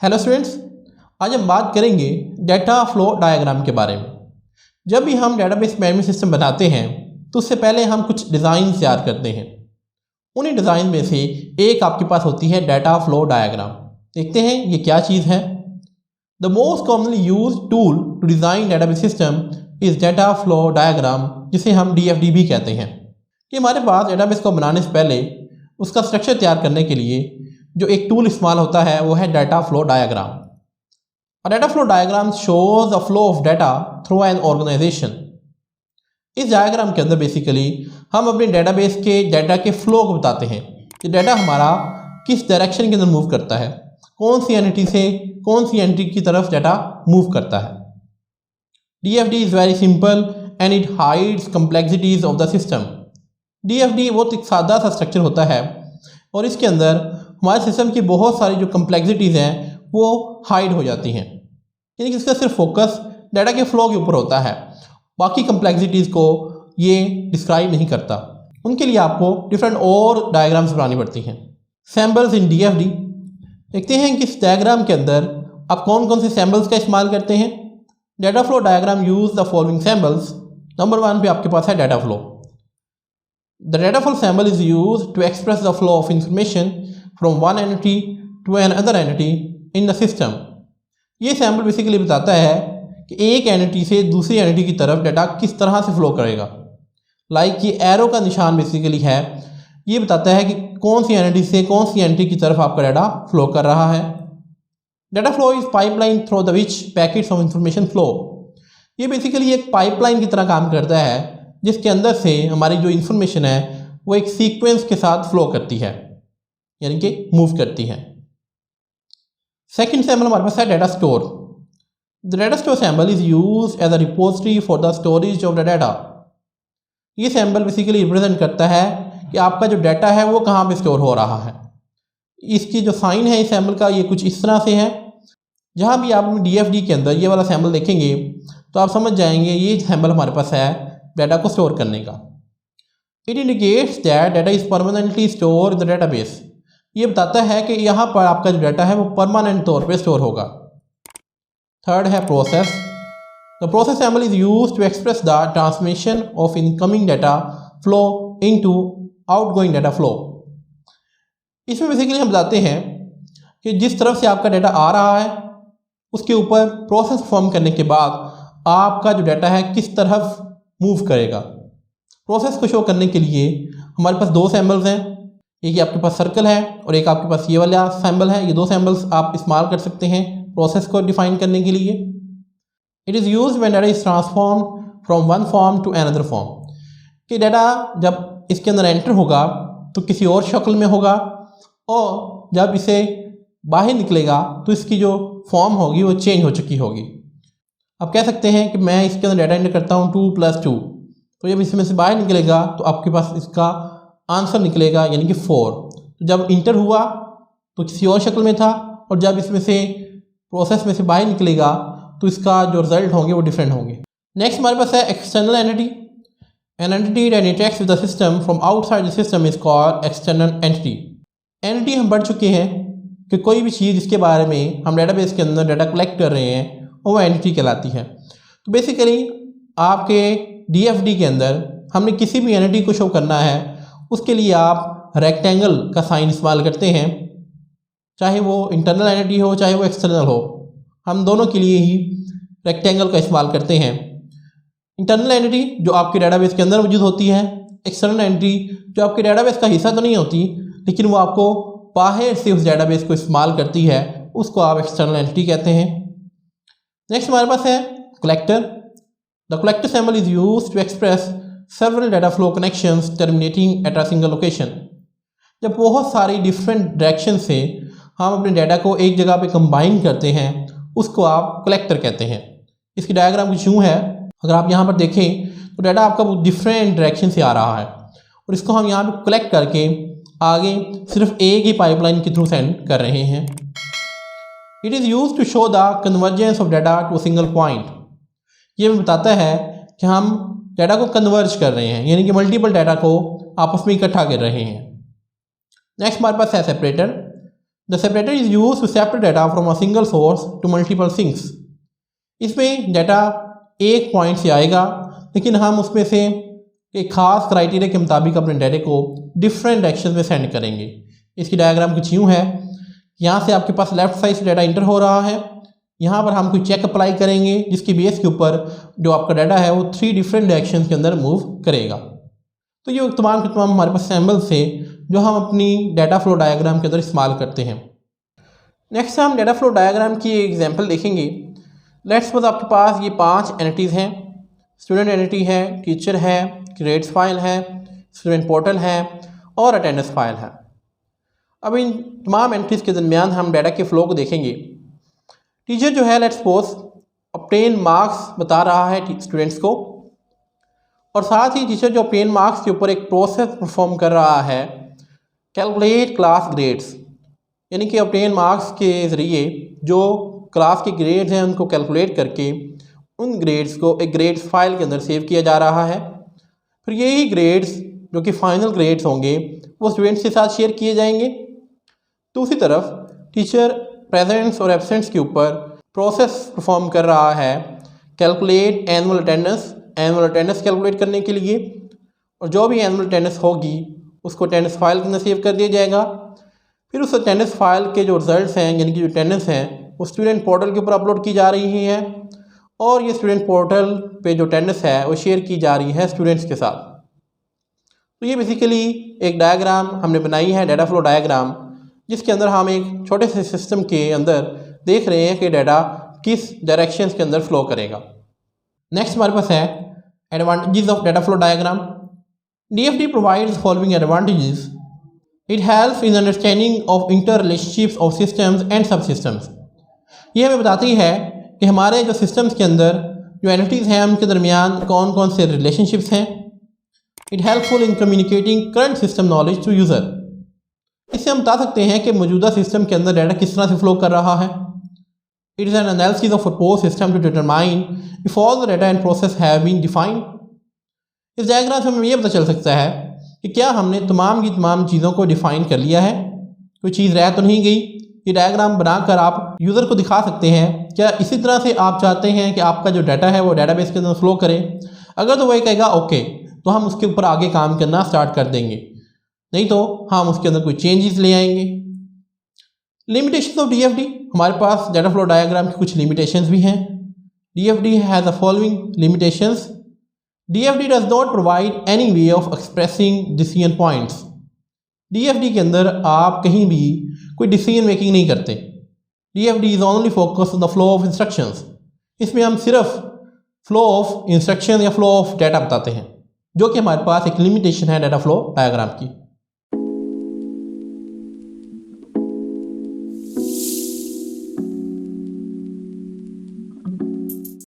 Hello students, आज हम बात करेंगे डाटा फ्लो डायग्राम के बारे में। जब भी हम डेटाबेस मैनेजमेंट सिस्टम बनाते हैं तो उससे पहले हम कुछ डिज़ाइन तैयार करते हैं। उन्हीं डिज़ाइन में से एक आपके पास होती है डाटा फ्लो डायग्राम। देखते हैं ये क्या चीज़ है। The most commonly use tool to design database system is data flow diagram, जिसे हम DFD भी कहते हैं। कि हमारे पास डेटाबेस को बनाने से पहले उसका स्ट्रक्चर तैयार करने के लिए जो एक टूल इस्तेमाल होता है वो है data flow diagram. A data flow diagram shows the flow of data through an organization। इस डायग्राम के अंदर बेसिकली हम अपने डेटाबेस के डाटा के फ्लो को बताते हैं कि डाटा हमारा किस डायरेक्शन के अंदर मूव करता है, कौन सी एंटिटी से कौन सी एंटिटी की तरफ डाटा मूव करता है। DFD is very simple and it hides complexities of the system. DFD बहुत एक सादा सा स्ट्रक्चर होता है और इसके अंदर हमारे सिस्टम की बहुत सारी जो कम्प्लेक्सिटीज़ हैं वो हाइड हो जाती हैं, यानी कि इसका सिर्फ फोकस डाटा के फ्लो के ऊपर होता है, बाकी कम्प्लेक्सिटीज़ को ये डिस्क्राइब नहीं करता। उनके लिए आपको डिफरेंट और डायग्राम्स बनानी पड़ती हैं। सैम्पल्स इन DFD। देखते हैं कि इस डायग्राम के अंदर आप कौन कौन से सैम्पल्स का इस्तेमाल करते हैं। Data flow diagram use the following samples. Number 1 पे आपके पास है data flow. The data flow sample is use to express the flow of information from one entity to another entity in the system. ये sample basically बताता है कि एक entity से दूसरी एंटिटी की तरफ डाटा किस तरह से फ्लो करेगा। लाइक ये एरो का निशान बेसिकली है, ये बताता है कि कौन सी एंटिटी से कौन सी एंटिटी की तरफ आपका डाटा फ्लो कर रहा है। Data flow is pipeline through the which packets of information flow. ये बेसिकली एक पाइपलाइन की तरह काम करता है जिसके अंदर से हमारी जो इन्फॉर्मेशन है वो एक सीक्वेंस के साथ फ्लो करती है, यानी कि मूव करती है। सेकेंड सैम्पल हमारे पास है data store. The data store sample is use as a repository for the storage of the data. ये सैम्पल बेसिकली रिप्रेजेंट करता है कि आपका जो डाटा है वो कहाँ पे स्टोर हो रहा है। इसकी जो साइन है इस सैम्पल का ये कुछ इस तरह से है। जहाँ भी आप DFD के अंदर ये वाला सैम्पल देखेंगे तो आप समझ जाएंगे ये सैम्पल हमारे पास है डाटा को स्टोर करने का। It indicates that data is permanently store in the database. ये बताता है कि यहाँ पर आपका जो डाटा है वो परमानेंट तौर पे स्टोर होगा। थर्ड है process. The process sample is use to express the transmission of incoming data flow into outgoing data flow. इसमें बेसिकली हम बताते हैं कि जिस तरफ से आपका डाटा आ रहा है उसके ऊपर प्रोसेस परफॉर्म करने के बाद आपका जो डाटा है किस तरफ मूव करेगा। प्रोसेस को शो करने के लिए हमारे पास दो सैम्पल्स हैं, एक आपके पास सर्कल है और एक आपके पास ये वाला सैम्पल है। ये दो सैम्पल्स आप इस्तेमाल कर सकते हैं प्रोसेस को डिफाइन करने के लिए। It is use when data is transform from one form to another form. कि डाटा जब इसके अंदर एंटर होगा तो किसी और शक्ल में होगा और जब इसे बाहर निकलेगा तो इसकी जो फॉर्म होगी वो चेंज हो चुकी होगी। आप कह सकते हैं कि मैं इसके अंदर डाटा एंटर करता हूँ 2 + 2, तो जब इसमें से बाहर निकलेगा तो आपके पास इसका आंसर निकलेगा यानी कि 4। तो जब इंटर हुआ तो किसी और शक्ल में था और जब इसमें से प्रोसेस में से बाहर निकलेगा तो इसका जो रिजल्ट होंगे वो डिफरेंट होंगे। नेक्स्ट हमारे पास है external entity. An entity that interacts with the system from outside the system is called external entity. Entity हम पढ़ चुके हैं कि कोई भी चीज़ जिसके बारे में हम डेटाबेस के अंदर डाटा कलेक्ट कर रहे हैं वो एंटिटी कहलाती है। तो बेसिकली आपके DFD के अंदर हमने किसी भी एंटिटी को शो करना है उसके लिए आप रेक्टेंगल का साइन इस्तेमाल करते हैं, चाहे वो इंटरनल एंटिटी हो चाहे वो एक्सटर्नल हो। हम दोनों के लिए ही रेक्टेंगल का इस्तेमाल करते हैं। इंटरनल एंटिटी जो आपके डेटाबेस के अंदर मौजूद होती है, एक्सटर्नल एंटिटी जो आपके डेटाबेस का हिस्सा तो नहीं होती लेकिन वो आपको बाहर से उस डेटाबेस को इस्तेमाल करती है, उसको आप एक्सटर्नल एंटिटी कहते हैं। नेक्स्ट हमारे पास है collector. The collector sample is use to express several data flow connections terminating at a single location। जब बहुत सारी डिफरेंट डायरेक्शन से हम अपने डाटा को एक जगह पे कंबाइन करते हैं उसको आप कलेक्टर कहते हैं। इसकी डायग्राम कुछ यूँ है, अगर आप यहाँ पर देखें तो डाटा आपका बहुत डिफरेंट डायरेक्शन से आ रहा है और इसको हम यहाँ पे कलेक्ट करके आगे सिर्फ एक ही पाइपलाइन के थ्रू सेंड कर रहे हैं। It is use to show the convergence of data to single point. ये बताता है कि हम डाटा को कन्वर्ज कर रहे हैं, यानी कि मल्टीपल डाटा को आपस में इकट्ठा कर रहे हैं। नेक्स्ट हमारे पास है separator. The separator is use to separate data from a single source to multiple sinks. इसमें डाटा एक पॉइंट से आएगा, लेकिन हम उसमें से एक ख़ास क्राइटेरिया के मुताबिक अपने डाटे को डिफरेंट डायरेक्शन में सेंड करेंगे। इसकी डायग्राम कुछ यूँ है। यहाँ से आपके पास लेफ़्ट साइड से डाटा इंटर हो रहा है। यहाँ पर हम कोई चेक अप्लाई करेंगे जिसकी बेस के ऊपर जो आपका डाटा है वो 3 डिफरेंट डायरेक्शन के अंदर मूव करेगा। तो ये तमाम के तमाम हमारे पास सैम्बल्स है जो हम अपनी डाटा फ्लो डायग्राम के अंदर इस्तेमाल करते हैं। नेक्स्ट हम डाटा फ्लो डायग्राम की एग्जांपल देखेंगे। लेट्स सपोज आपके पास ये 5 एंटिटीज़ हैं। स्टूडेंट एंटिटी है, टीचर है, ग्रेड्स फाइल है, स्टूडेंट पोर्टल है और अटेंडेंस फाइल है। अब इन तमाम एंट्रीज़ के दरमियान हम डाटा के फ़्लो को देखेंगे। टीचर जो है लेट्स सपोज ऑब्टेन मार्क्स बता रहा है स्टूडेंट्स को, और साथ ही टीचर जो ऑब्टेन मार्क्स के ऊपर एक प्रोसेस परफॉर्म कर रहा है, कैलकुलेट क्लास ग्रेड्स, यानी कि ऑब्टेन मार्क्स के ज़रिए जो क्लास के ग्रेड्स हैं उनको कैलकुलेट करके उन ग्रेड्स को एक ग्रेड्स फाइल के अंदर सेव किया जा रहा है। फिर यही ग्रेड्स जो कि फाइनल ग्रेड्स होंगे वो स्टूडेंट्स के साथ शेयर किए जाएंगे। दूसरी तरफ टीचर प्रेजेंट्स और एब्सेंट्स के ऊपर प्रोसेस परफॉर्म कर रहा है, कैलकुलेट एनुअल अटेंडेंस कैलकुलेट करने के लिए, और जो भी एनुअल अटेंडेंस होगी उसको अटेंडेंस फाइल के अंदर सेव कर दिया जाएगा। फिर उस अटेंडेंस फाइल के जो रिजल्ट्स हैं यानी कि जो अटेंडेंस हैं वो स्टूडेंट पोर्टल के ऊपर अपलोड की जा रही है, और ये स्टूडेंट पोर्टल पे जो अटेंडेंस है वो शेयर की जा रही है स्टूडेंट्स के साथ। तो ये बेसिकली एक डायग्राम हमने बनाई है, डाटा फ्लो डायग्राम, जिसके अंदर हम एक छोटे से सिस्टम के अंदर देख रहे हैं कि डाटा किस डायरेक्शंस के अंदर फ्लो करेगा। नेक्स्ट हमारे पास है advantages of data flow diagram. DFD provides following advantages. It helps in understanding of interrelationships of systems and subsystems. ये हमें बताती है कि हमारे जो सिस्टम्स के अंदर जो एंटिटीज़ हैं उनके दरमियान कौन कौन से रिलेशनशिप्स हैं। It helpful in communicating current system knowledge to user. इससे हम बता सकते हैं कि मौजूदा सिस्टम के अंदर डाटा किस तरह से फ्लो कर रहा है। It is an analysis of propose system to determine if all the data and process have been defined. इस डायग्राम से हमें यह पता चल सकता है कि क्या हमने तमाम की तमाम चीज़ों को डिफ़ाइन कर लिया है, कोई चीज़ रह तो नहीं गई। ये डायग्राम बनाकर आप यूज़र को दिखा सकते हैं। क्या इसी तरह से आप चाहते हैं कि आपका जो डाटा है वो डाटाबेस के अंदर फ्लो करे? अगर तो वही कहेगा ओके, तो हम उसके ऊपर आगे काम करना स्टार्ट कर देंगे, नहीं तो हम उसके अंदर कोई चेंजेस ले आएंगे। लिमिटेशंस ऑफ DFD, हमारे पास डाटा फ्लो डायग्राम की कुछ लिमिटेशंस भी हैं। DFD has the following limitations. DFD does not provide any way of expressing decision points. DFD के अंदर आप कहीं भी कोई डिसीजन मेकिंग नहीं करते। DFD is only focus on the flow of instructions. इसमें हम सिर्फ फ्लो ऑफ इंस्ट्रक्शन या फ्लो ऑफ डाटा बताते हैं, जो कि हमारे पास एक लिमिटेशन है डाटा फ्लो डायग्राम की।